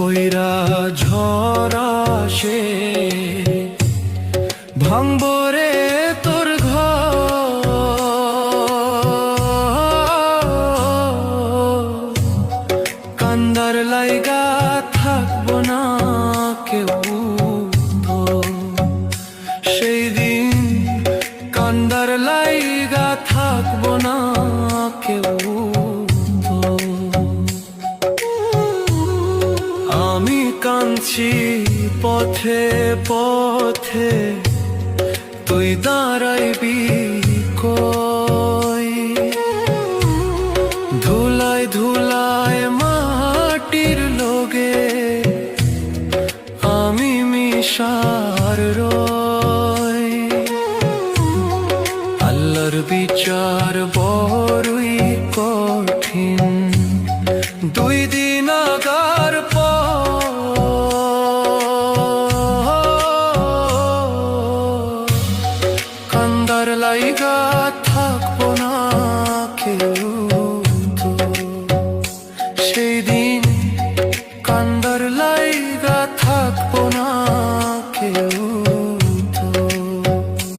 বইরা ঝরা সে ভাঙবরে তোর ঘর, কান্দার লাইগা থাকবো না কেউ তো সেই দিন, কান্দার লাইগা থাকবো না কেউ তো। আমি কাঁদছি পথে পথে, তুই দাঁড়াইবি কই? ধুলায় ধুলায় মাটির লোগে আমি মিশার রই। আল্লাহর বিচার বড়ই কঠিন, দুই দিন আগার কান্দার লাইগা থাকবো না কেউ তো সেই দিন, কান্দার